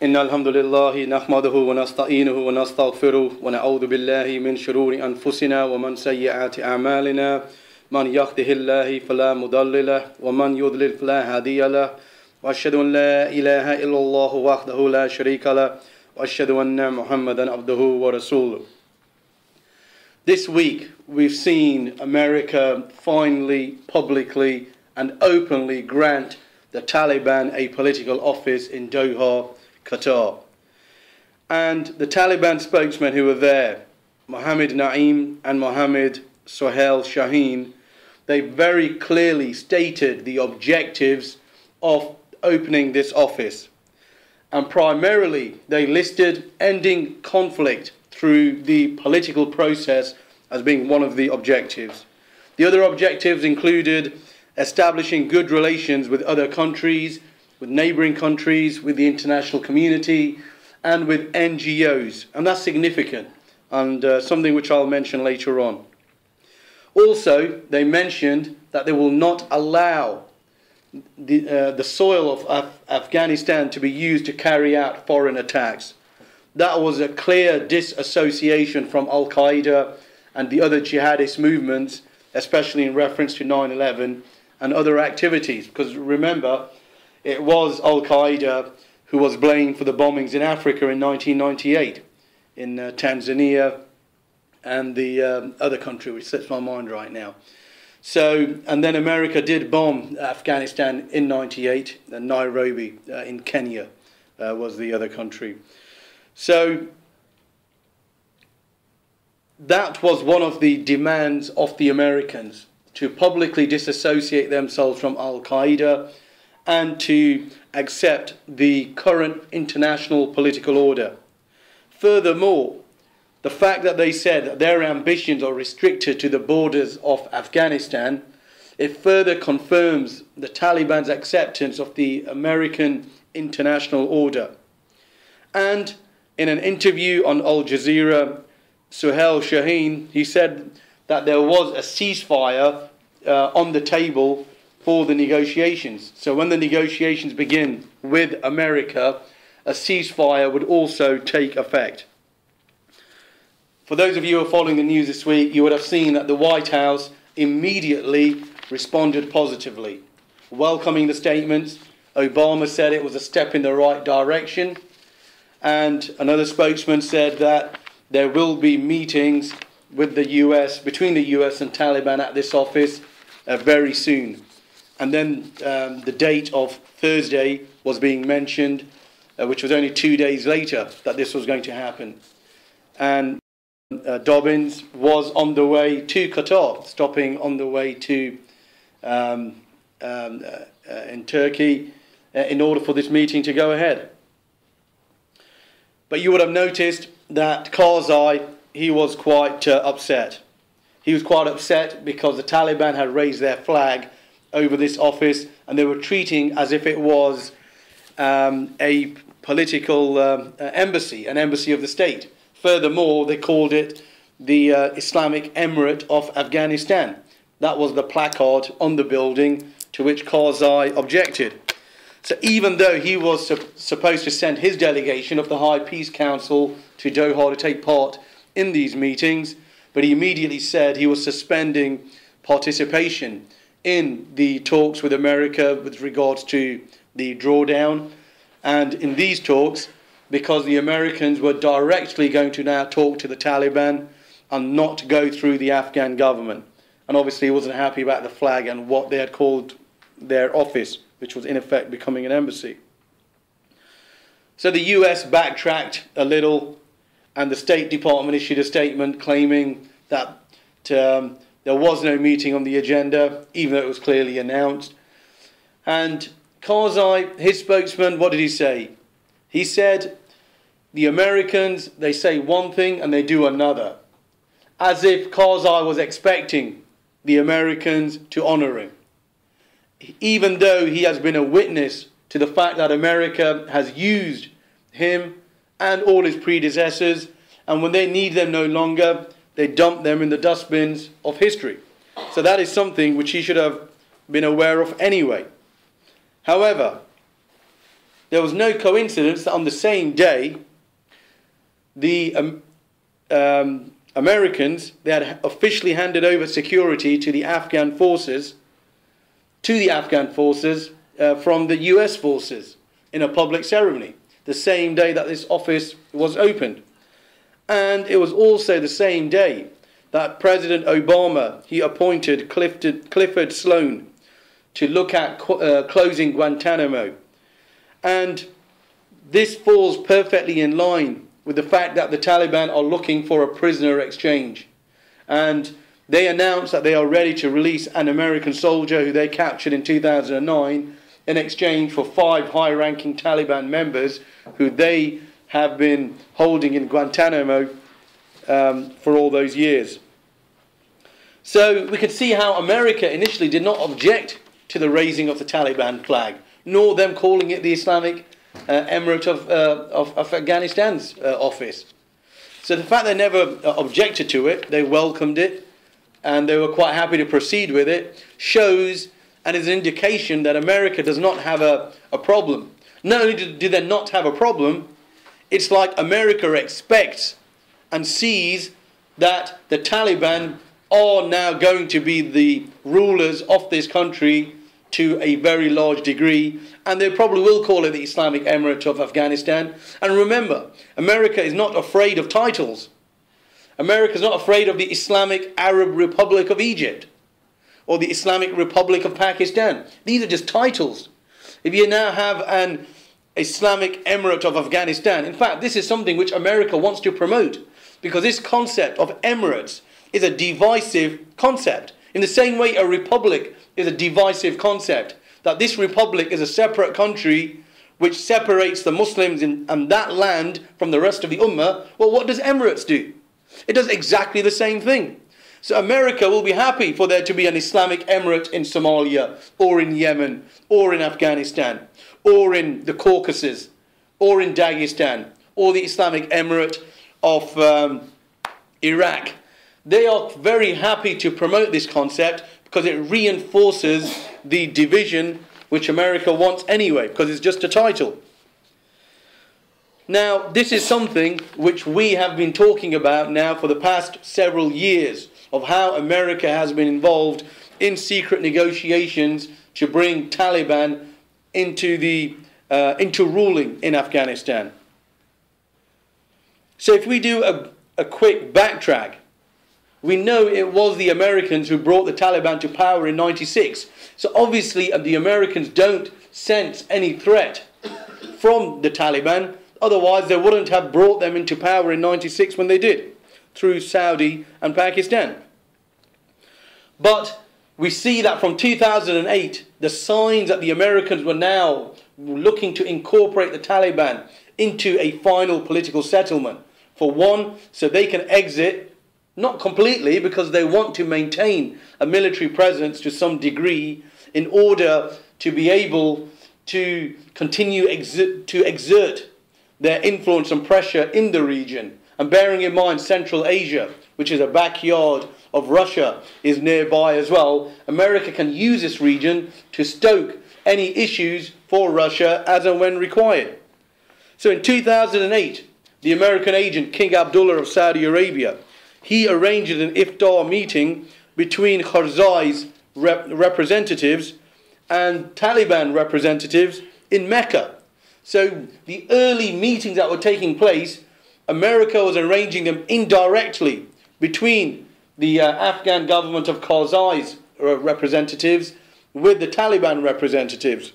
إن الحمد لله نحمده ونستعينه ونستغفره ونعوذ بالله من شرور أنفسنا ومن سيئات أعمالنا من يهده الله فلا مضل له ومن يضلل فلا هادي له وأشهد أن لا إله إلا الله وحده لا شريك له وأشهد أن محمدا عبده ورسوله. This week we've seen America finally, publicly and openly grant the Taliban a political office in Doha, Qatar. And the Taliban spokesmen who were there, Mohammed Naeem and Mohammed Sohail Shaheen, they very clearly stated the objectives of opening this office. And primarily they listed ending conflict through the political process as being one of the objectives. The other objectives included establishing good relations with other countries, with neighbouring countries, with the international community, and with NGOs. And that's significant, and something which I'll mention later on. Also, they mentioned that they will not allow the soil of Afghanistan to be used to carry out foreign attacks. That was a clear disassociation from Al-Qaeda and the other jihadist movements, especially in reference to 9/11 and other activities. Because remember, it was Al-Qaeda who was blamed for the bombings in Africa in 1998, in Tanzania and the other country which slips my mind right now. So, and then America did bomb Afghanistan in 98, and Nairobi in Kenya was the other country. So that was one of the demands of the Americans, to publicly disassociate themselves from Al-Qaeda and to accept the current international political order. Furthermore, the fact that they said that their ambitions are restricted to the borders of Afghanistan, it further confirms the Taliban's acceptance of the American international order. And in an interview on Al Jazeera, Sohail Shaheen, he said that there was a ceasefire on the table for the negotiations. So when the negotiations begin with America, a ceasefire would also take effect. For those of you who are following the news this week, you would have seen that the White House immediately responded positively, welcoming the statements. Obama said it was a step in the right direction, and another spokesman said that there will be meetings with the US, between the US and Taliban at this office very soon. And then the date of Thursday was being mentioned, which was only 2 days later that this was going to happen. And Dobbins was on the way to Qatar, stopping on the way to in Turkey in order for this meeting to go ahead. But you would have noticed that Karzai, he was quite upset. He was quite upset because the Taliban had raised their flag over this office and they were treating as if it was a political embassy, an embassy of the state. Furthermore, they called it the Islamic Emirate of Afghanistan. That was the placard on the building, to which Karzai objected. So even though he was supposed to send his delegation of the High Peace Council to Doha to take part in these meetings, but he immediately said he was suspending participation in the talks with America with regards to the drawdown. And in these talks, because the Americans were directly going to now talk to the Taliban and not go through the Afghan government. And obviously he wasn't happy about the flag and what they had called their office, which was in effect becoming an embassy. So the US backtracked a little, and the State Department issued a statement claiming that there was no meeting on the agenda, even though it was clearly announced. And Karzai, his spokesman, what did he say? He said, the Americans, they say one thing and they do another. As if Karzai was expecting the Americans to honour him. Even though he has been a witness to the fact that America has used him and all his predecessors, and when they need them no longer, they dump them in the dustbins of history. So that is something which he should have been aware of anyway. However, there was no coincidence that on the same day, the Americans, they had officially handed over security to the Afghan forces, from the US forces in a public ceremony, the same day that this office was opened. And it was also the same day that President Obama, he appointed Clifford Sloan to look at closing Guantanamo. And this falls perfectly in line with the fact that the Taliban are looking for a prisoner exchange. And they announced that they are ready to release an American soldier who they captured in 2009 in exchange for 5 high-ranking Taliban members who they have been holding in Guantanamo for all those years. So we can see how America initially did not object to the raising of the Taliban flag, nor them calling it the Islamic Emirate of Afghanistan's office. So the fact they never objected to it, they welcomed it, and they were quite happy to proceed with it, shows and is an indication that America does not have a problem. Not only do they not have a problem, it's like America expects and sees that the Taliban are now going to be the rulers of this country to a very large degree, and they probably will call it the Islamic Emirate of Afghanistan. And remember, America is not afraid of titles. America is not afraid of the Islamic Arab Republic of Egypt or the Islamic Republic of Pakistan. These are just titles. If you now have an Islamic Emirate of Afghanistan, in fact, this is something which America wants to promote, because this concept of emirates is a divisive concept. In the same way a republic is a divisive concept, that this republic is a separate country which separates the Muslims in that land from the rest of the Ummah. Well, what does Emirates do? It does exactly the same thing. So America will be happy for there to be an Islamic Emirate in Somalia, or in Yemen, or in Afghanistan, or in the Caucasus, or in Dagestan, or the Islamic Emirate of Iraq. They are very happy to promote this concept because it reinforces the division which America wants anyway, because it's just a title. Now, this is something which we have been talking about now for the past several years, of how America has been involved in secret negotiations to bring Taliban into ruling in Afghanistan. So if we do a quick backtrack, we know it was the Americans who brought the Taliban to power in '96. So obviously the Americans don't sense any threat from the Taliban. Otherwise they wouldn't have brought them into power in '96 when they did, through Saudi and Pakistan. But we see that from 2008, the signs that the Americans were now looking to incorporate the Taliban into a final political settlement. For one, so they can exit, not completely, because they want to maintain a military presence to some degree in order to be able to continue to exert their influence and pressure in the region. And bearing in mind Central Asia, which is a backyard of Russia, is nearby as well, America can use this region to stoke any issues for Russia as and when required. So in 2008, the American agent King Abdullah of Saudi Arabia, he arranged an iftar meeting between Karzai's representatives and Taliban representatives in Mecca. So the early meetings that were taking place, America was arranging them indirectly between the Afghan government of Karzai's representatives with the Taliban representatives.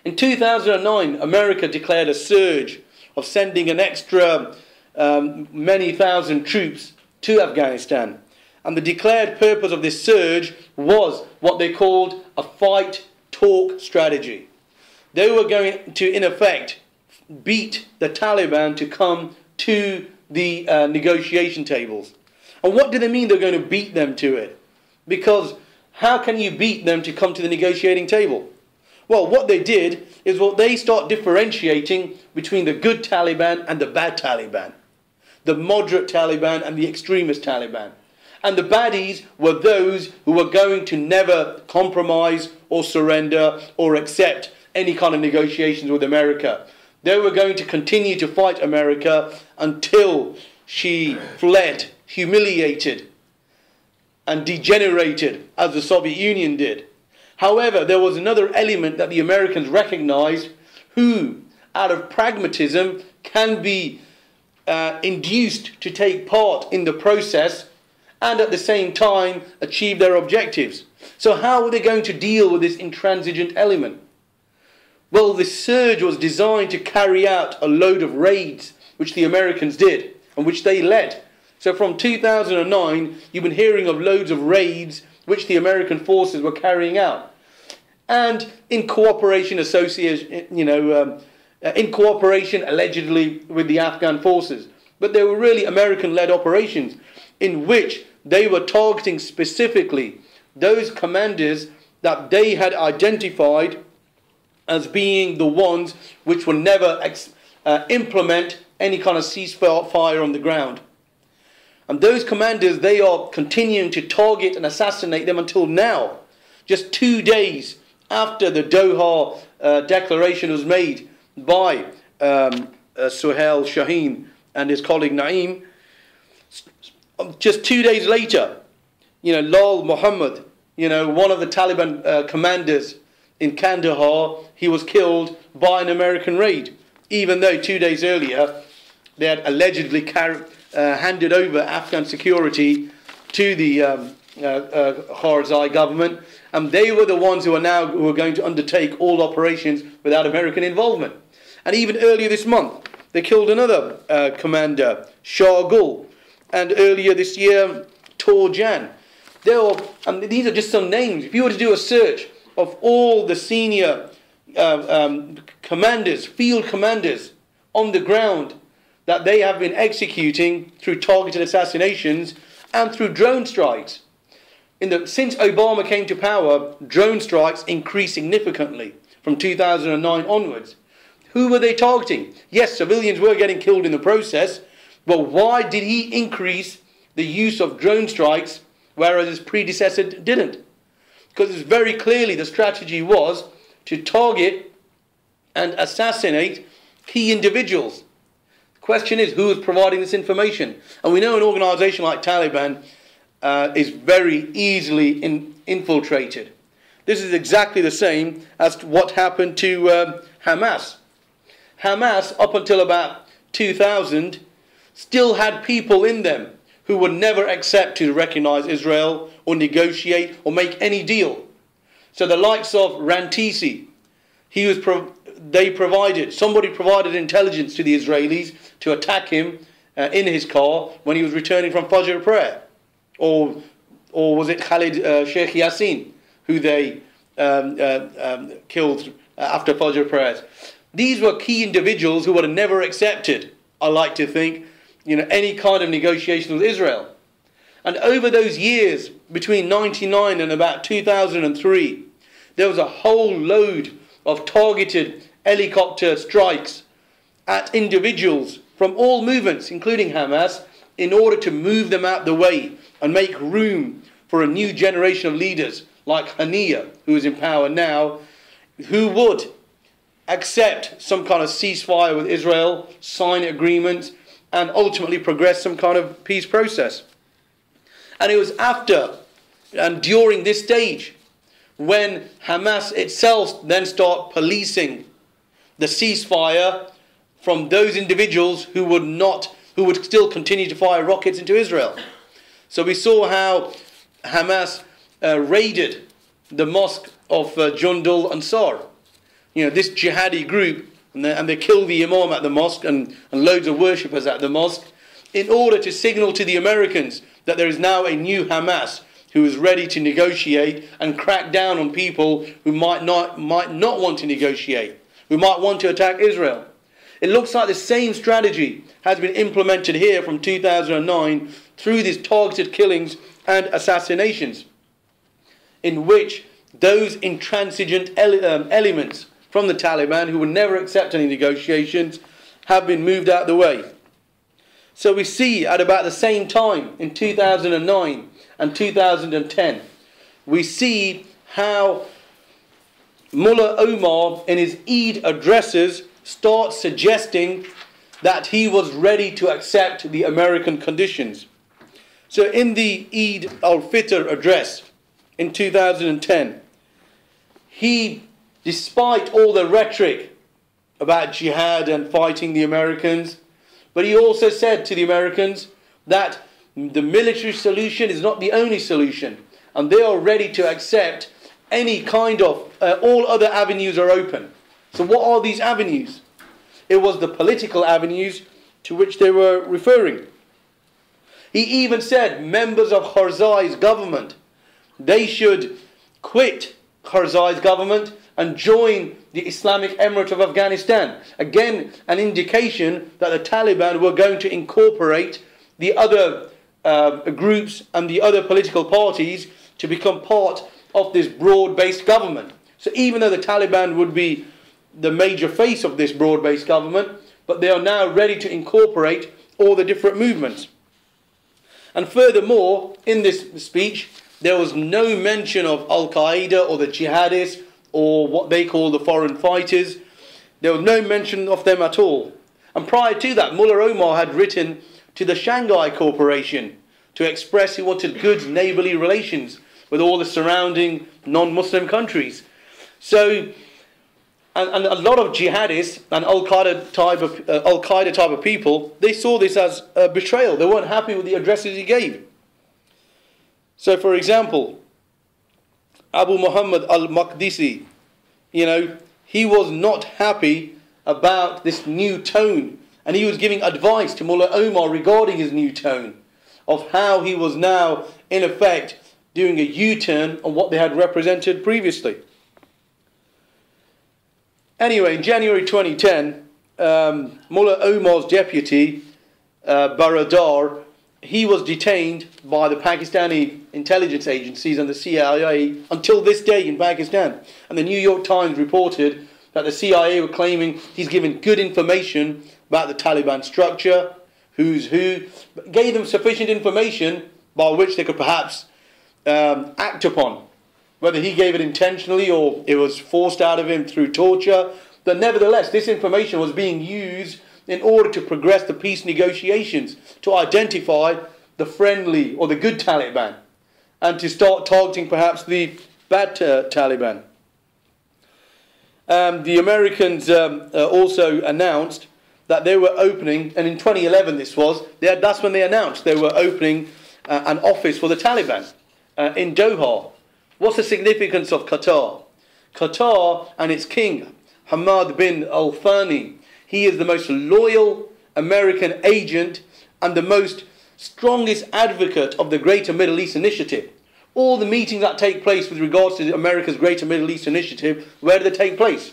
In 2009, America declared a surge of sending an extra many thousand troops to Afghanistan. And the declared purpose of this surge was what they called a fight-talk strategy. They were going to, in effect, beat the Taliban to come to the negotiation tables. And what do they mean they're going to beat them to it? Because how can you beat them to come to the negotiating table? Well, what they did is they start differentiating between the good Taliban and the bad Taliban, the moderate Taliban and the extremist Taliban. And the baddies were those who were going to never compromise or surrender or accept any kind of negotiations with America. They were going to continue to fight America until she fled, humiliated and degenerated as the Soviet Union did. However, there was another element that the Americans recognized, who, out of pragmatism, can be induced to take part in the process and at the same time achieve their objectives. So how were they going to deal with this intransigent element? Well, the surge was designed to carry out a load of raids, which the Americans did, and which they led. So from 2009, you've been hearing of loads of raids which the American forces were carrying out. And in cooperation in cooperation allegedly with the Afghan forces. But they were really American-led operations in which they were targeting specifically those commanders that they had identified as being the ones which would never implement any kind of ceasefire on the ground. And those commanders, they are continuing to target and assassinate them until now. Just 2 days after the Doha declaration was made by Suhail Shaheen and his colleague Naeem, just 2 days later, Lal Muhammad, one of the Taliban commanders in Kandahar, he was killed by an American raid, even though 2 days earlier they had allegedly handed over Afghan security to the Karzai government, and they were the ones who were going to undertake all operations without American involvement. And even earlier this month, they killed another commander, Shah Gul, and earlier this year, Tor Jan. These are just some names. If you were to do a search of all the senior commanders, field commanders on the ground that they have been executing through targeted assassinations and through drone strikes. Since Obama came to power, drone strikes increased significantly from 2009 onwards. Who were they targeting? Yes, civilians were getting killed in the process, but why did he increase the use of drone strikes, whereas his predecessor didn't? Because it's very clearly the strategy was to target and assassinate key individuals. The question is, who is providing this information? And we know an organization like Taliban is very easily infiltrated. This is exactly the same as what happened to Hamas. Hamas, up until about 2000, still had people in them who would never accept to recognize Israel or negotiate or make any deal. So the likes of Rantisi, somebody provided intelligence to the Israelis to attack him in his car when he was returning from Fajr prayer. Or was it Khalid Sheikh Yassin, who they killed after Fajr prayers? These were key individuals who would have never accepted, I like to think, any kind of negotiation with Israel. And over those years, between 1999 and about 2003, there was a whole load of targeted helicopter strikes at individuals from all movements, including Hamas, in order to move them out the way and make room for a new generation of leaders like Haniya, who is in power now, who would accept some kind of ceasefire with Israel, sign agreements, and ultimately progress some kind of peace process. And it was after and during this stage when Hamas itself then started policing the ceasefire from those individuals who would still continue to fire rockets into Israel. So we saw how Hamas raided the mosque of Jundul Ansar. This jihadi group, and they killed the imam at the mosque and loads of worshippers at the mosque in order to signal to the Americans that there is now a new Hamas who is ready to negotiate and crack down on people who might not want to negotiate, who might want to attack Israel. It looks like the same strategy has been implemented here from 2009 through these targeted killings and assassinations, in which those intransigent elements from the Taliban, who would never accept any negotiations, have been moved out of the way. So we see at about the same time, in 2009 and 2010, we see how Mullah Omar in his Eid addresses starts suggesting that he was ready to accept the American conditions. So in the Eid al-Fitr address in 2010, he, despite all the rhetoric about jihad and fighting the Americans, but he also said to the Americans that the military solution is not the only solution, and they are ready to accept any kind of, all other avenues are open. So what are these avenues? It was the political avenues to which they were referring. He even said members of Karzai's government, they should quit Karzai's government and join the Islamic Emirate of Afghanistan. Again, an indication that the Taliban were going to incorporate the other groups and the other political parties to become part of this broad-based government. So even though the Taliban would be the major face of this broad-based government, but they are now ready to incorporate all the different movements. And furthermore, in this speech, there was no mention of Al-Qaeda or the jihadists or what they call the foreign fighters. There was no mention of them at all. And prior to that, Mullah Omar had written to the Shanghai Corporation to express he wanted good neighbourly relations with all the surrounding non-Muslim countries. So, and a lot of jihadists and Al-Qaeda type of people, they saw this as a betrayal. They weren't happy with the addresses he gave. So, for example, Abu Muhammad al-Maqdisi, he was not happy about this new tone, and he was giving advice to Mullah Omar regarding his new tone, of how he was now, in effect, doing a U-turn on what they had represented previously. Anyway, in January 2010, Mullah Omar's deputy, Baradar, he was detained by the Pakistani intelligence agencies and the CIA until this day in Pakistan. And the New York Times reported that the CIA were claiming he's given good information about the Taliban structure, who's who, but gave them sufficient information by which they could perhaps act upon. Whether he gave it intentionally or it was forced out of him through torture, but nevertheless, this information was being used in order to progress the peace negotiations, to identify the friendly or the good Taliban, and to start targeting perhaps the bad Taliban. The Americans also announced that they were opening, and in 2011 this was, that's when they announced they were opening an office for the Taliban in Doha. What's the significance of Qatar? Qatar and its king, Hamad bin Al-Thani, he is the most loyal American agent and the most strongest advocate of the Greater Middle East Initiative. All the meetings that take place with regards to America's Greater Middle East Initiative, where do they take place?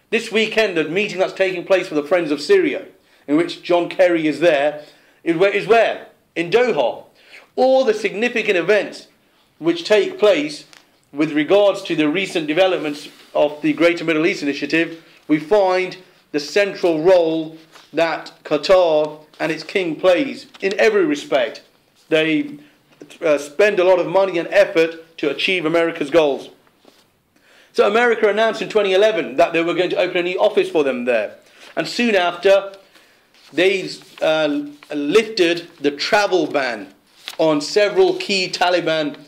This weekend, the meeting that's taking place for the Friends of Syria, in which John Kerry is there, is where? In Doha. All the significant events which take place with regards to the recent developments of the Greater Middle East Initiative, we find the central role that Qatar and its king plays in every respect. They spend a lot of money and effort to achieve America's goals. So America announced in 2011 that they were going to open a new office for them there. And soon after, they lifted the travel ban on several key Taliban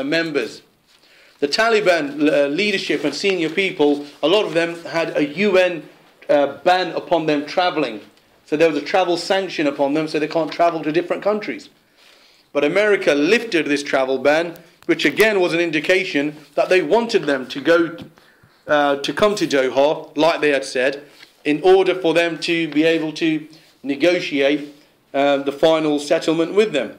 members. The Taliban leadership and senior people, a lot of them had a UN ban upon them travelling. So there was a travel sanction upon them, so they can't travel to different countries. But America lifted this travel ban, which again was an indication that they wanted them to go to come to Doha, like they had said, in order for them to be able to negotiate the final settlement with them.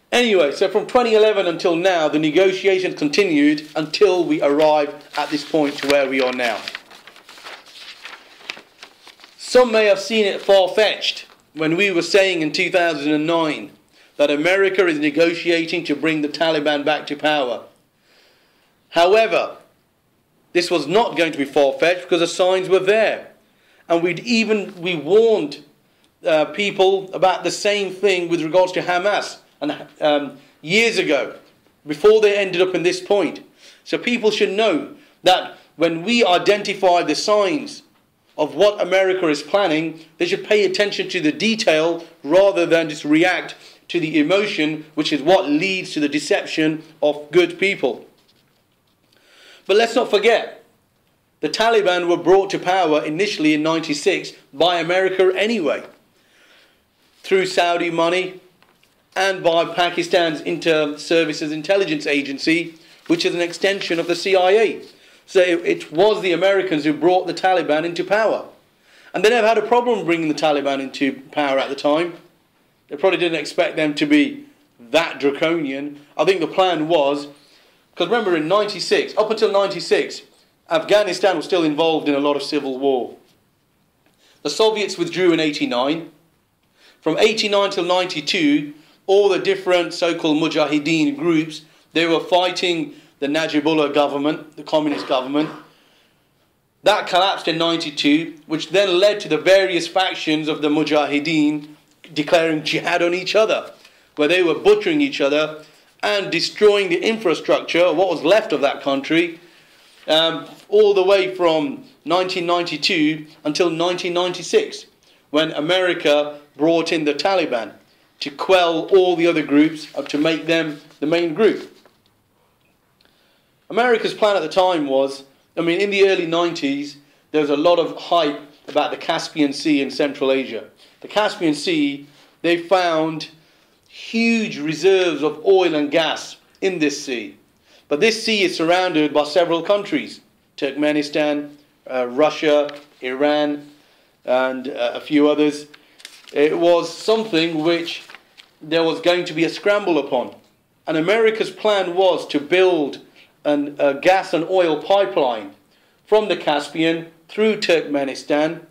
Anyway, so from 2011 until now, the negotiations continued until we arrived at this point to where we are now. Some may have seen it far-fetched when we were saying in 2009 that America is negotiating to bring the Taliban back to power. However, this was not going to be far-fetched because the signs were there. And we warned people about the same thing with regards to Hamas and years ago, before they ended up in this point. So people should know that when we identify the signs of what America is planning, they should pay attention to the detail rather than just react to the emotion, which is what leads to the deception of good people. But let's not forget, the Taliban were brought to power initially in '96 by America anyway, through Saudi money and by Pakistan's Inter-Services Intelligence Agency, which is an extension of the CIA. So it was the Americans who brought the Taliban into power. And they never had a problem bringing the Taliban into power at the time. They probably didn't expect them to be that draconian. I think the plan was, because remember in '96, up until '96, Afghanistan was still involved in a lot of civil war. The Soviets withdrew in '89. From '89 till '92, all the different so-called Mujahideen groups, they were fighting the Najibullah government, the communist government. That collapsed in '92, which then led to the various factions of the Mujahideen declaring jihad on each other, where they were butchering each other and destroying the infrastructure, what was left of that country, all the way from 1992 until 1996, when America brought in the Taliban to quell all the other groups, to make them the main group. America's plan at the time was, in the early 90s, there was a lot of hype about the Caspian Sea in Central Asia. The Caspian Sea, they found huge reserves of oil and gas in this sea. But this sea is surrounded by several countries: Turkmenistan, Russia, Iran, and a few others. It was something which there was going to be a scramble upon. And America's plan was to build a gas and oil pipeline from the Caspian through Turkmenistan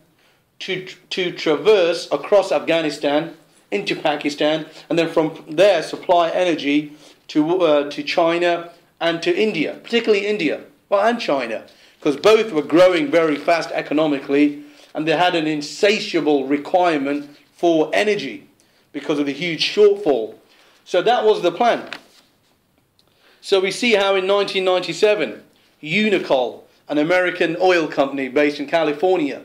to traverse across Afghanistan into Pakistan, and then from there supply energy to China and to India, particularly India, and China, because both were growing very fast economically, and they had an insatiable requirement for energy because of the huge shortfall. So that was the plan. So we see how in 1997, Unicol, an American oil company based in California,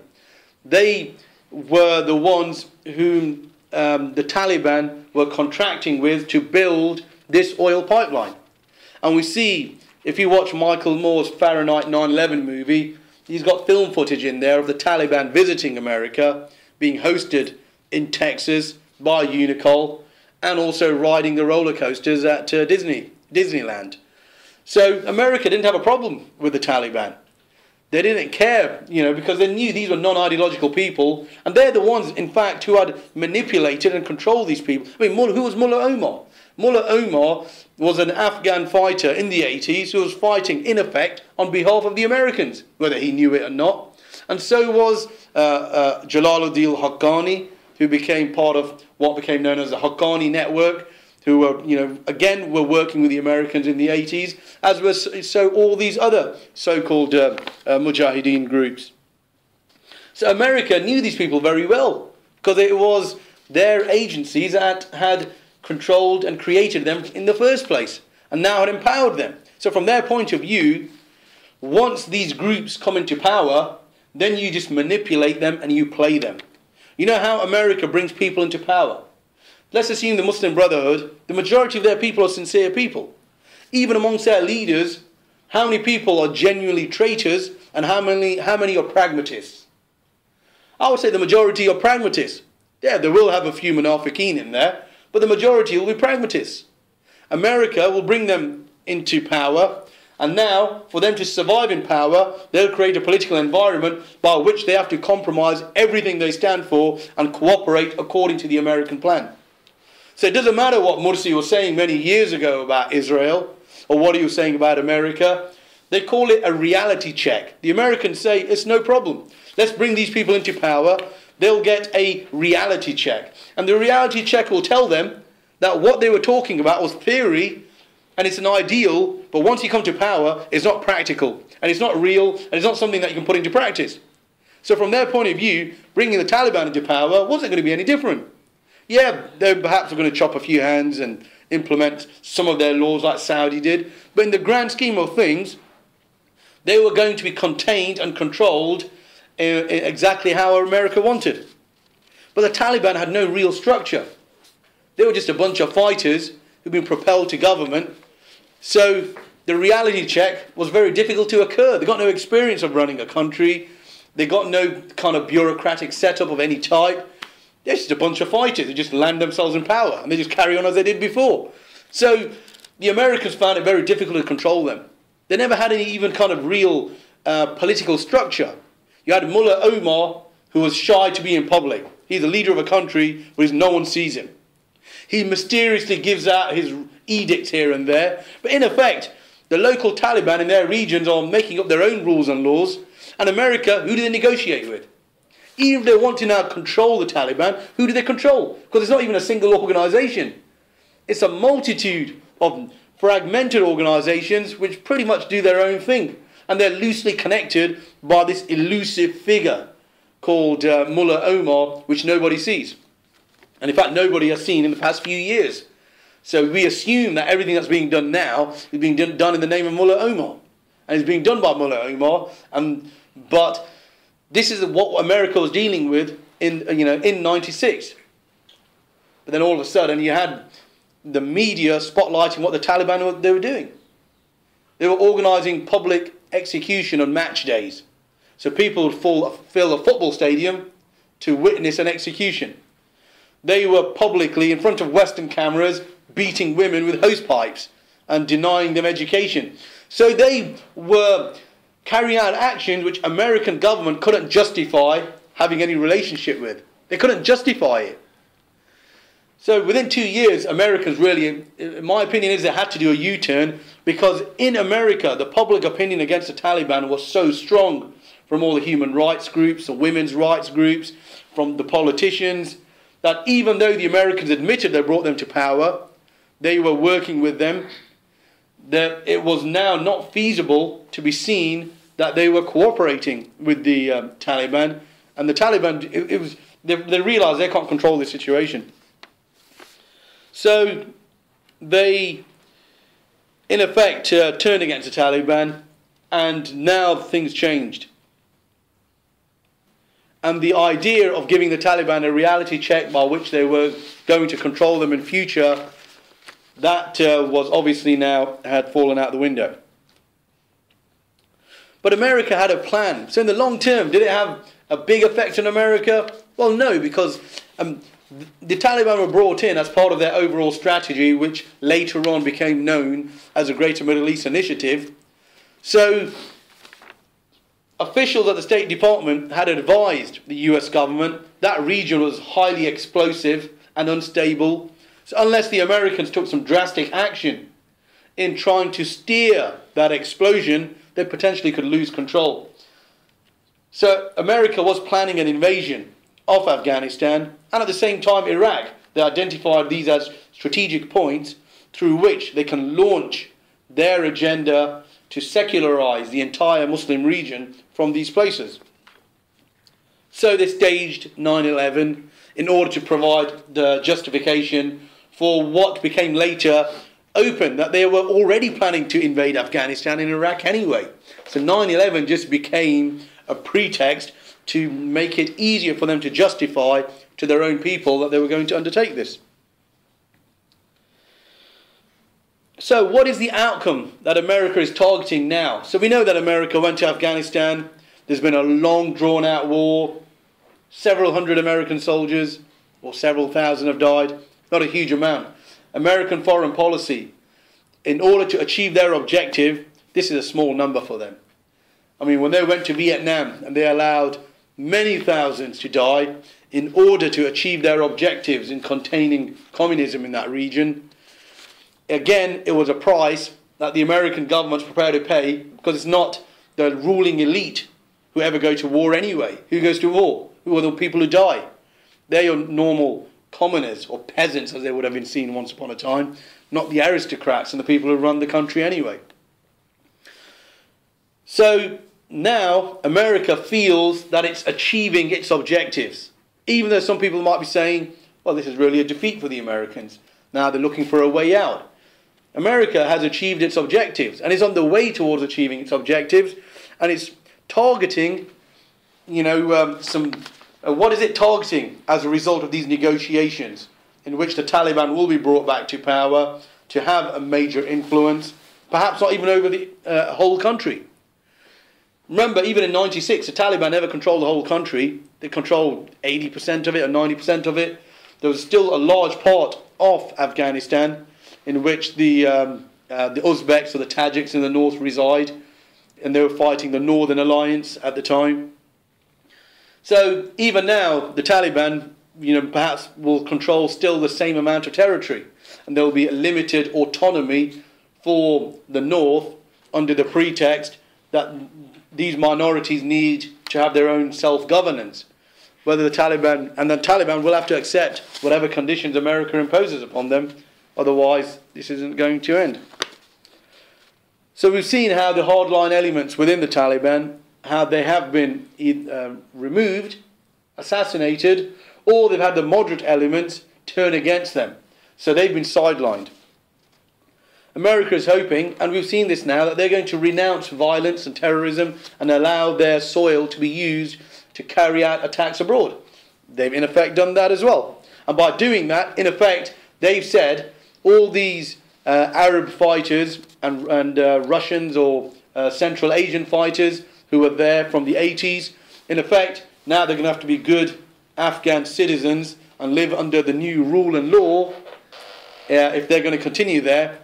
they were the ones whom the Taliban were contracting with to build this oil pipeline. And we see, if you watch Michael Moore's Fahrenheit 9/11 movie, he's got film footage in there of the Taliban visiting America, being hosted in Texas by Unicol, and also riding the roller coasters at Disneyland. So America didn't have a problem with the Taliban. They didn't care, because they knew these were non-ideological people, and they're the ones, in fact, who had manipulated and controlled these people. Who was Mullah Omar? Mullah Omar was an Afghan fighter in the 80s who was fighting, in effect, on behalf of the Americans, whether he knew it or not. And so was Jalaluddin Haqqani, who became part of what became known as the Haqqani network, who were, again, were working with the Americans in the 80s, as were so all these other so-called Mujahideen groups. So America knew these people very well, because it was their agencies that had controlled and created them in the first place, and now had empowered them. So from their point of view, once these groups come into power, then you just manipulate them and you play them. You know how America brings people into power? Let's assume the Muslim Brotherhood, the majority of their people are sincere people. Even amongst their leaders, how many people are genuinely traitors and how many are pragmatists? I would say the majority are pragmatists. Yeah, they will have a few munafiqeen in there, but the majority will be pragmatists. America will bring them into power, and now, for them to survive in power, they'll create a political environment by which they have to compromise everything they stand for and cooperate according to the American plan. So it doesn't matter what Mursi was saying many years ago about Israel, or what he was saying about America. They call it a reality check. The Americans say, it's no problem. Let's bring these people into power. They'll get a reality check. And the reality check will tell them that what they were talking about was theory, and it's an ideal, but once you come to power, it's not practical, and it's not real, and it's not something that you can put into practice. So from their point of view, bringing the Taliban into power wasn't going to be any different. Yeah, they perhaps are going to chop a few hands and implement some of their laws like Saudi did, but in the grand scheme of things, They were going to be contained and controlled exactly how America wanted. But the Taliban had no real structure. They were just a bunch of fighters who'd been propelled to government. So the reality check was very difficult to occur. They got no experience of running a country. They got no kind of bureaucratic setup of any type. They're just a bunch of fighters who just land themselves in power and they just carry on as they did before. So the Americans found it very difficult to control them. They never had any even kind of real political structure. You had Mullah Omar, who was shy to be in public. He's the leader of a country where no one sees him. He mysteriously gives out his edicts here and there. But in effect, the local Taliban in their regions are making up their own rules and laws. And America, who do they negotiate with? Even if they want to now control the Taliban, who do they control? Because it's not even a single organisation. It's a multitude of fragmented organisations which pretty much do their own thing. And they're loosely connected by this elusive figure called Mullah Omar, which nobody sees. And in fact, nobody has seen in the past few years. So we assume that everything that's being done now is being done in the name of Mullah Omar. And it's being done by Mullah Omar. But this is what America was dealing with in '96. But then all of a sudden you had the media spotlighting what the Taliban they were doing. They were organising public execution on match days. So people would fill a football stadium to witness an execution. They were publicly, in front of Western cameras, beating women with hose pipes and denying them education. So they were carrying out actions which American government couldn't justify having any relationship with. They couldn't justify it. So within 2 years, Americans really, in my opinion, they had to do a U-turn, because in America, the public opinion against the Taliban was so strong, from all the human rights groups, the women's rights groups, from the politicians, that even though the Americans admitted they brought them to power, they were working with them, that it was now not feasible to be seen that they were cooperating with the Taliban. And the Taliban, they realised they can't control the situation. So they, in effect, turned against the Taliban, and now things changed. And the idea of giving the Taliban a reality check by which they were going to control them in future, that was obviously now had fallen out the window. But America had a plan. So in the long term, did it have a big effect on America? Well, no, because the Taliban were brought in as part of their overall strategy, which later on became known as the Greater Middle East Initiative. So officials at the State Department had advised the US government that region was highly explosive and unstable. So unless the Americans took some drastic action in trying to steer that explosion, they potentially could lose control. So America was planning an invasion of Afghanistan, and at the same time Iraq. They identified these as strategic points through which they can launch their agenda to secularize the entire Muslim region from these places. So they staged 9/11 in order to provide the justification for what became later open, that they were already planning to invade Afghanistan and Iraq anyway. So 9/11 just became a pretext to make it easier for them to justify to their own people that they were going to undertake this. So what is the outcome that America is targeting now? So we know that America went to Afghanistan. There's been a long drawn out war. Several hundred American soldiers, or several thousand, have died. Not a huge amount. American foreign policy, in order to achieve their objective, this is a small number for them. I mean, when they went to Vietnam and they allowed many thousands to die in order to achieve their objectives in containing communism in that region, again, it was a price that the American government's prepared to pay, because it's not the ruling elite who ever go to war anyway. Who goes to war? Who are the people who die? They're your normal commoners, or peasants as they would have been seen once upon a time, not the aristocrats and the people who run the country anyway. So now America feels that it's achieving its objectives, even though some people might be saying, well, this is really a defeat for the Americans. Now they're looking for a way out. America has achieved its objectives and is on the way towards achieving its objectives, and it's targeting, what is it targeting as a result of these negotiations, in which the Taliban will be brought back to power to have a major influence, perhaps not even over the whole country. Remember, even in '96, the Taliban never controlled the whole country. They controlled 80% of it or 90% of it. There was still a large part of Afghanistan in which the Uzbeks or the Tajiks in the north reside, and they were fighting the Northern Alliance at the time. So even now, the Taliban, perhaps will control still the same amount of territory, and there will be a limited autonomy for the north under the pretext that these minorities need to have their own self-governance. The Taliban will have to accept whatever conditions America imposes upon them, otherwise this isn't going to end. So we've seen how the hardline elements within the Taliban, how they have been removed, assassinated, or they've had the moderate elements turn against them. So they've been sidelined. America is hoping, and we've seen this now, that they're going to renounce violence and terrorism and allow their soil to be used to carry out attacks abroad. They've in effect done that as well. And by doing that, in effect, they've said all these Arab fighters and Russians or Central Asian fighters who were there from the 80s, in effect, now they're going to have to be good Afghan citizens and live under the new rule and law if they're going to continue there.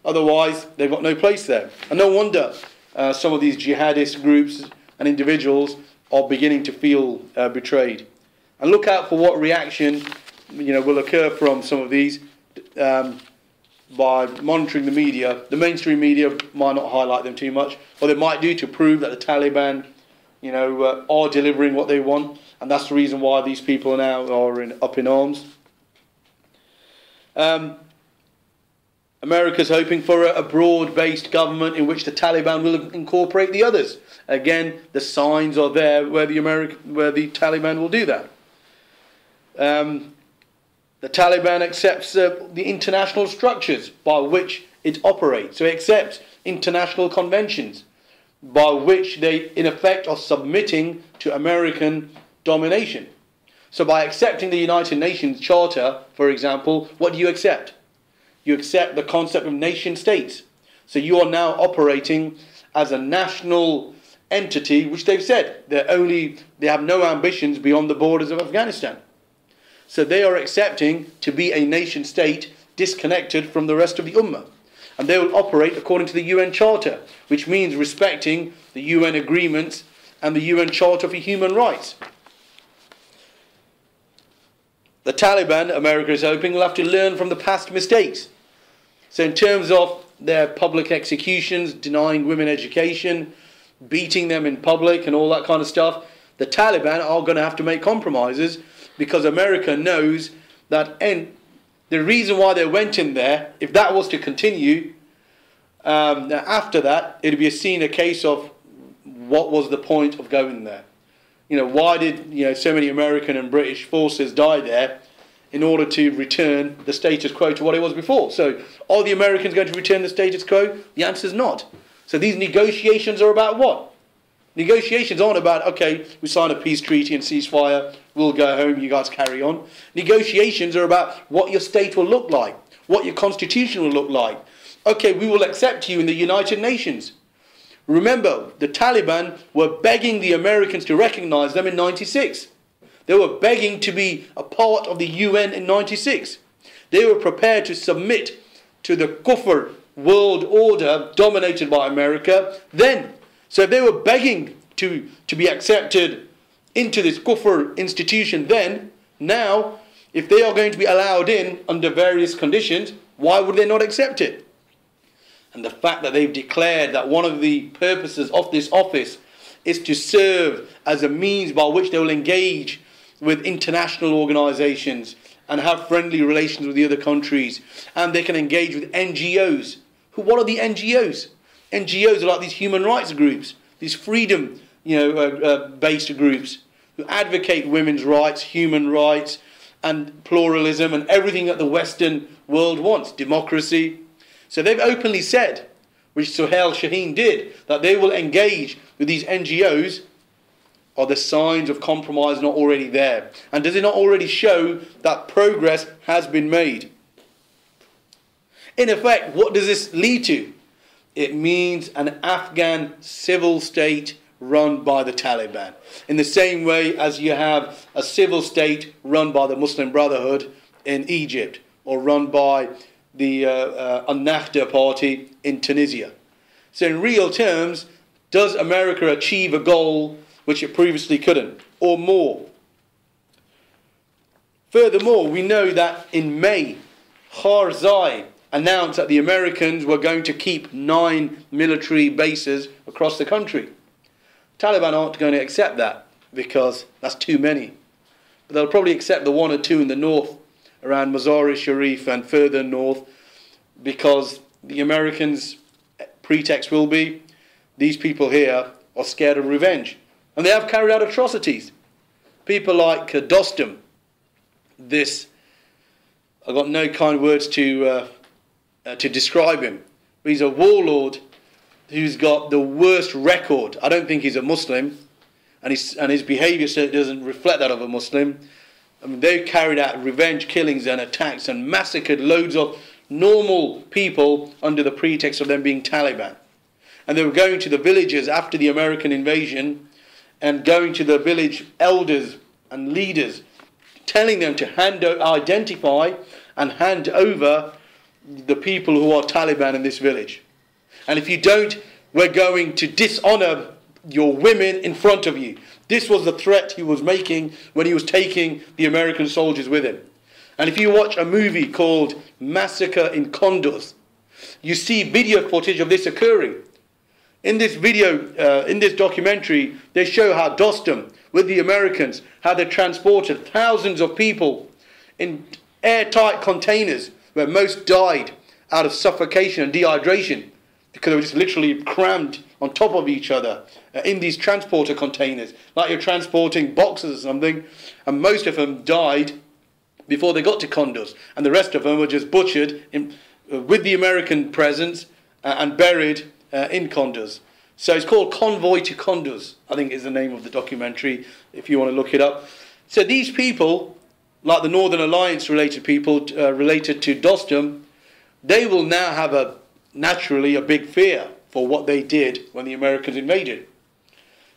Otherwise, they've got no place there. And no wonder some of these jihadist groups and individuals are beginning to feel betrayed. And look out for what reaction will occur from some of these by monitoring the media. The mainstream media might not highlight them too much, or they might do to prove that the Taliban are delivering what they want, and that's the reason why these people now are up in arms. America's hoping for a broad-based government in which the Taliban will incorporate the others. Again, the signs are there where the Taliban will do that. The Taliban accepts the international structures by which it operates. So it accepts international conventions by which they, in effect, are submitting to American domination. So by accepting the United Nations Charter, for example, what do you accept? You accept the concept of nation states. So you are now operating as a national entity, which they've said they have no ambitions beyond the borders of Afghanistan. So they are accepting to be a nation state disconnected from the rest of the Ummah. And they will operate according to the UN Charter, which means respecting the UN agreements and the UN Charter for Human Rights. The Taliban, America is hoping, will have to learn from the past mistakes. So in terms of their public executions, denying women education, beating them in public and all that kind of stuff, the Taliban are going to have to make compromises, because America knows that the reason why they went in there, if that was to continue, after that, it would be a case of what was the point of going there? Why did so many American and British forces die there in order to return the status quo to what it was before? So are the Americans going to return the status quo? The answer is not. So these negotiations are about what? Negotiations aren't about, okay, we sign a peace treaty and ceasefire, we'll go home, you guys carry on. Negotiations are about what your state will look like, what your constitution will look like. Okay, we will accept you in the United Nations. Remember, the Taliban were begging the Americans to recognize them in '96. They were begging to be a part of the UN in '96. They were prepared to submit to the Kufr world order dominated by America then. So if they were begging to be accepted into this Kufr institution then, now, if they are going to be allowed in under various conditions, why would they not accept it? And the fact that they've declared that one of the purposes of this office is to serve as a means by which they will engage with international organizations and have friendly relations with the other countries, and they can engage with NGOs. What are the NGOs? NGOs are like these human rights groups, these freedom based groups who advocate women's rights, human rights, and pluralism and everything that the Western world wants, democracy. So they've openly said, which Suhail Shaheen did, that they will engage with these NGOs, are the signs of compromise not already there? And does it not already show that progress has been made? In effect, what does this lead to? It means an Afghan civil state run by the Taliban. In the same way as you have a civil state run by the Muslim Brotherhood in Egypt, or run by the Ennahda party in Tunisia. So in real terms, does America achieve a goal which it previously couldn't, or more? Furthermore, we know that in May, Karzai announced that the Americans were going to keep 9 military bases across the country. Taliban aren't going to accept that because that's too many. But they'll probably accept the 1 or 2 in the north, around Mazar-e-Sharif and further north, because the Americans' pretext will be, these people here are scared of revenge. And they have carried out atrocities. People like Dostum, I've got no kind words to describe him. But he's a warlord who's got the worst record. I don't think he's a Muslim, and his behaviour certainly doesn't reflect that of a Muslim. I mean, they've carried out revenge killings and attacks and massacred loads of normal people under the pretext of them being Taliban. And they were going to the villages after the American invasion and going to the village elders and leaders, telling them to identify and hand over the people who are Taliban in this village. And if you don't, we're going to dishonour your women in front of you. This was the threat he was making when he was taking the American soldiers with him. And if you watch a movie called Massacre in Kunduz, you see video footage of this occurring. In this video, in this documentary, they show how Dostum, with the Americans, how they transported thousands of people in airtight containers where most died out of suffocation and dehydration because they were just literally crammed on top of each other in these transporter containers, like you're transporting boxes or something, and most of them died before they got to Kunduz, and the rest of them were just butchered with the American presence and buried in Kunduz. So it's called Convoy to Kunduz, I think is the name of the documentary, if you want to look it up. So these people, like the Northern Alliance related people related to Dostum, they will now have naturally a big fear for what they did when the Americans invaded.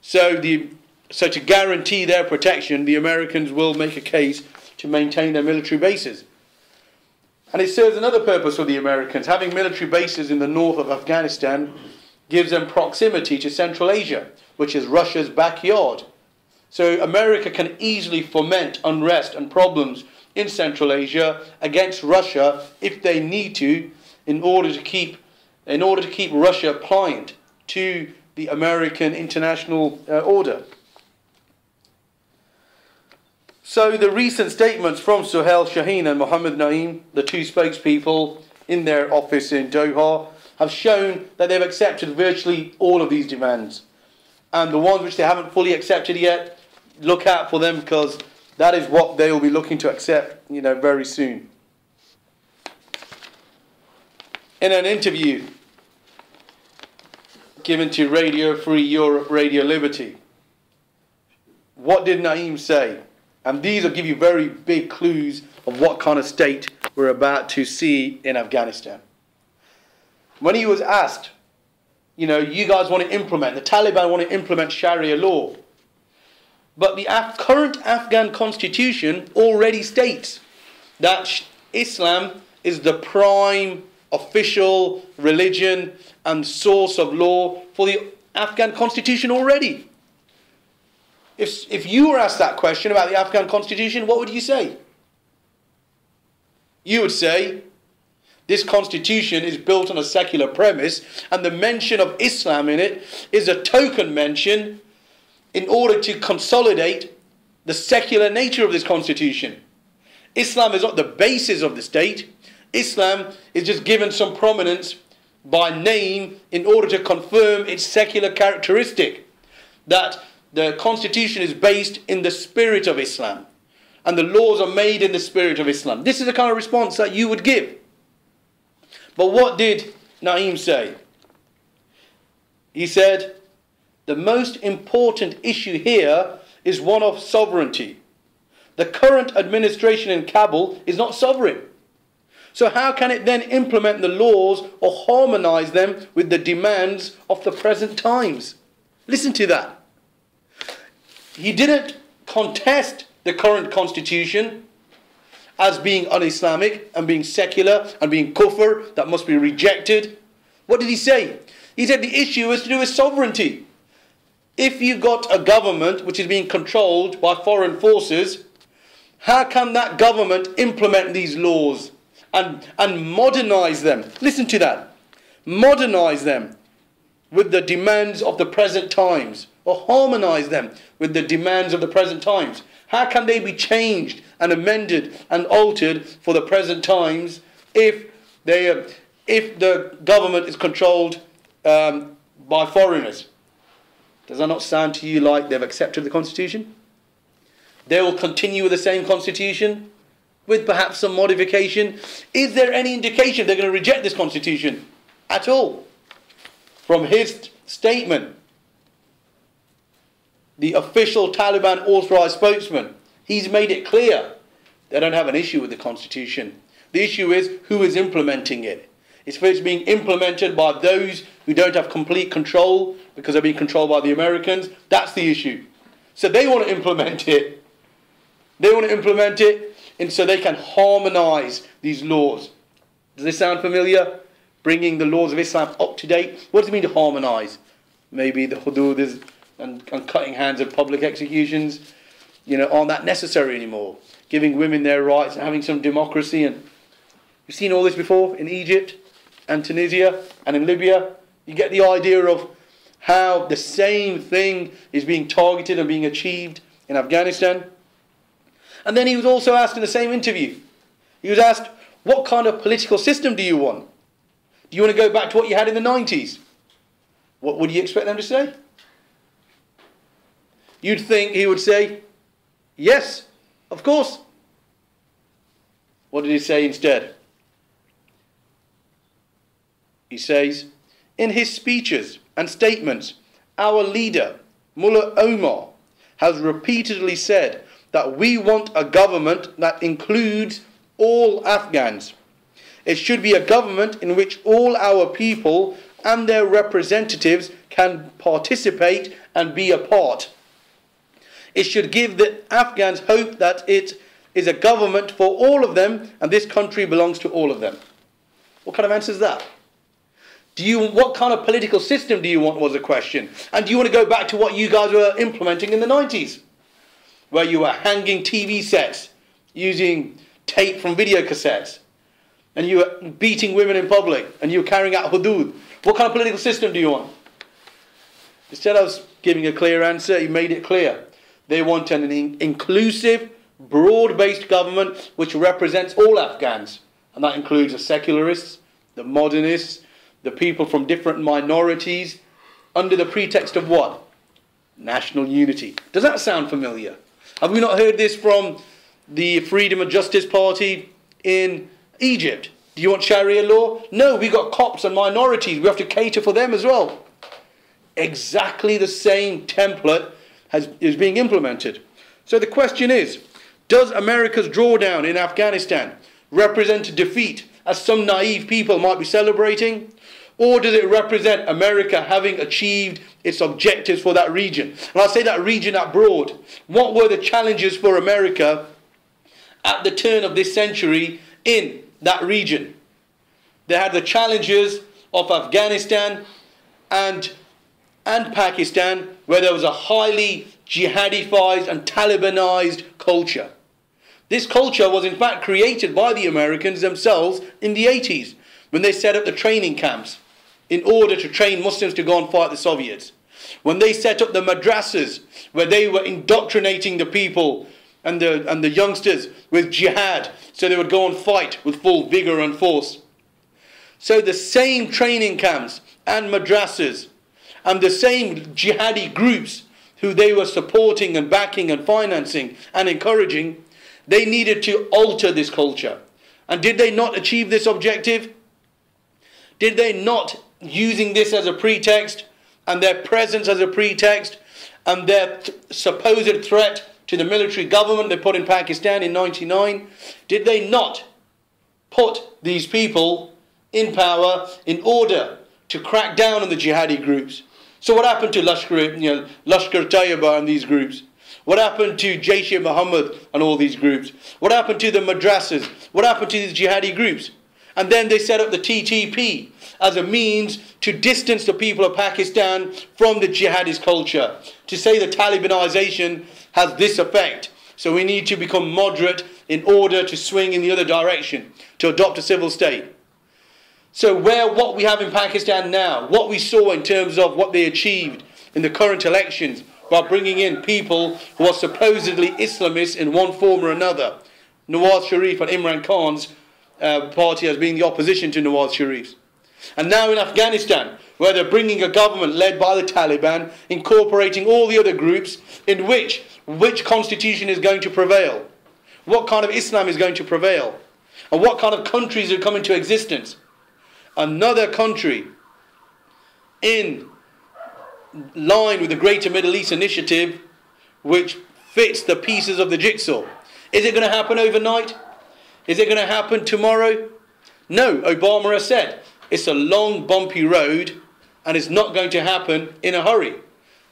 So to guarantee their protection, the Americans will make a case to maintain their military bases. And it serves another purpose for the Americans. Having military bases in the north of Afghanistan gives them proximity to Central Asia, which is Russia's backyard. So America can easily foment unrest and problems in Central Asia against Russia if they need to, in order to keep Russia pliant to the American international order. So the recent statements from Suhail Shaheen and Mohammed Naeem, the two spokespeople in their office in Doha, have shown that they've accepted virtually all of these demands. And the ones which they haven't fully accepted yet, look out for them, because that is what they will be looking to accept, very soon. In an interview given to Radio Free Europe, Radio Liberty, what did Naeem say? And these will give you very big clues of what kind of state we're about to see in Afghanistan. When he was asked, you guys want to implement, the Taliban want to implement Sharia law, but the current Afghan constitution already states that Islam is the prime official religion and source of law for the Afghan constitution already. If you were asked that question about the Afghan constitution, what would you say? You would say, this constitution is built on a secular premise, and the mention of Islam in it is a token mention in order to consolidate the secular nature of this constitution. Islam is not the basis of the state. Islam is just given some prominence by name in order to confirm its secular characteristic, that the constitution is based in the spirit of Islam and the laws are made in the spirit of Islam. This is the kind of response that you would give. But what did Naeem say? He said, the most important issue here is one of sovereignty. The current administration in Kabul is not sovereign. So how can it then implement the laws or harmonize them with the demands of the present times? Listen to that. He didn't contest the current constitution as being un-Islamic and being secular and being kufr that must be rejected. What did he say? He said the issue is to do with sovereignty. If you've got a government which is being controlled by foreign forces, how can that government implement these laws and modernize them? Listen to that. Modernize them with the demands of the present times, or harmonize them with the demands of the present times. How can they be changed and amended and altered for the present times if the government is controlled by foreigners? Does that not sound to you like they've accepted the constitution? They will continue with the same constitution, with perhaps some modification. Is there any indication they're going to reject this constitution at all? From his statement, the official Taliban authorized spokesman, he's made it clear they don't have an issue with the constitution. The issue is who is implementing it. It's first being implemented by those who don't have complete control because they're being controlled by the Americans. That's the issue. So they want to implement it. They want to implement it and so they can harmonize these laws. Does this sound familiar? Bringing the laws of Islam up to date. What does it mean to harmonize? Maybe the hudud is and cutting hands of public executions, aren't that necessary anymore. Giving women their rights and having some democracy. And you've seen all this before in Egypt and Tunisia and in Libya. You get the idea of how the same thing is being targeted and being achieved in Afghanistan. And then he was also asked in the same interview, he was asked, what kind of political system do you want? Do you want to go back to what you had in the 90s? What would you expect them to say? You'd think he would say, yes, of course. What did he say instead? He says, in his speeches and statements, our leader, Mullah Omar, has repeatedly said that we want a government that includes all Afghans. It should be a government in which all our people and their representatives can participate and be a part. It should give the Afghans hope that it is a government for all of them and this country belongs to all of them. What kind of answer is that? What kind of political system do you want was the question. And do you want to go back to what you guys were implementing in the 90s? Where you were hanging TV sets using tape from video cassettes. And you were beating women in public. And you were carrying out hudud. What kind of political system do you want? Instead of giving a clear answer, he made it clear. They want an inclusive, broad-based government which represents all Afghans. And that includes the secularists, the modernists, the people from different minorities, under the pretext of what? National unity. Does that sound familiar? Have we not heard this from the Freedom and Justice Party in Egypt? Do you want Sharia law? No, we've got Copts and minorities. We have to cater for them as well. Exactly the same template is being implemented. So the question is, does America's drawdown in Afghanistan represent a defeat, as some naive people might be celebrating? Or does it represent America having achieved its objectives for that region? And I say that region abroad. What were the challenges for America at the turn of this century in that region? They had the challenges of Afghanistan and Pakistan, where there was a highly jihadified and Talibanized culture. This culture was in fact created by the Americans themselves in the 80s, when they set up the training camps in order to train Muslims to go and fight the Soviets. When they set up the madrasas, where they were indoctrinating the people and the youngsters with jihad, so they would go and fight with full vigor and force. So the same training camps and madrasas and the same jihadi groups who they were supporting and backing and financing and encouraging, they needed to alter this culture. And did they not achieve this objective? Did they not, using this as a pretext and their presence as a pretext and their supposed threat to the military government they put in Pakistan in 1999, did they not put these people in power in order to crack down on the jihadi groups? So what happened to Lashkar-Taiba and these groups? What happened to Jaish-e-Mohammed and all these groups? What happened to the madrasas? What happened to these jihadi groups? And then they set up the TTP as a means to distance the people of Pakistan from the jihadist culture, to say the Talibanization has this effect. So we need to become moderate in order to swing in the other direction, to adopt a civil state. So what we have in Pakistan now, what we saw in terms of what they achieved in the current elections by bringing in people who are supposedly Islamists in one form or another, Nawaz Sharif and Imran Khan's party as being the opposition to Nawaz Sharif's. And now in Afghanistan, where they're bringing a government led by the Taliban, incorporating all the other groups, in which constitution is going to prevail? What kind of Islam is going to prevail? And what kind of countries are coming into existence? Another country in line with the Greater Middle East Initiative, which fits the pieces of the jigsaw. Is it going to happen overnight? Is it going to happen tomorrow? No, Obama has said it's a long, bumpy road and it's not going to happen in a hurry.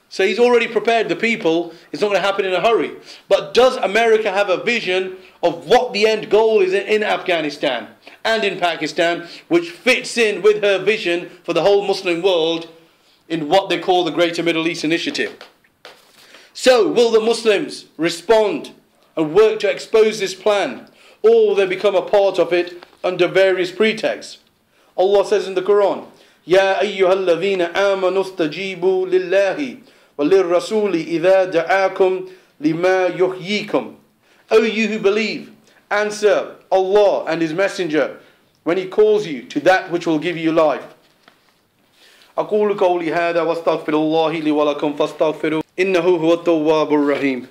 So he's already prepared the people. It's not going to happen in a hurry. But does America have a vision of what the end goal is in Afghanistan and in Pakistan, which fits in with her vision for the whole Muslim world in what they call the Greater Middle East Initiative? So will the Muslims respond and work to expose this plan, or will they become a part of it under various pretexts? Allah says in the Quran, Ya ayyuhalladhina amanu stajibu lillahi wa lirrasuli idha da'akum lima yuhyikum. O you who believe, answer Allah and His Messenger when He calls you to that which will give you life. أقول قولي هذا واستغفر الله لي ولكم فاستغفروه إنه هو التواب الرحيم.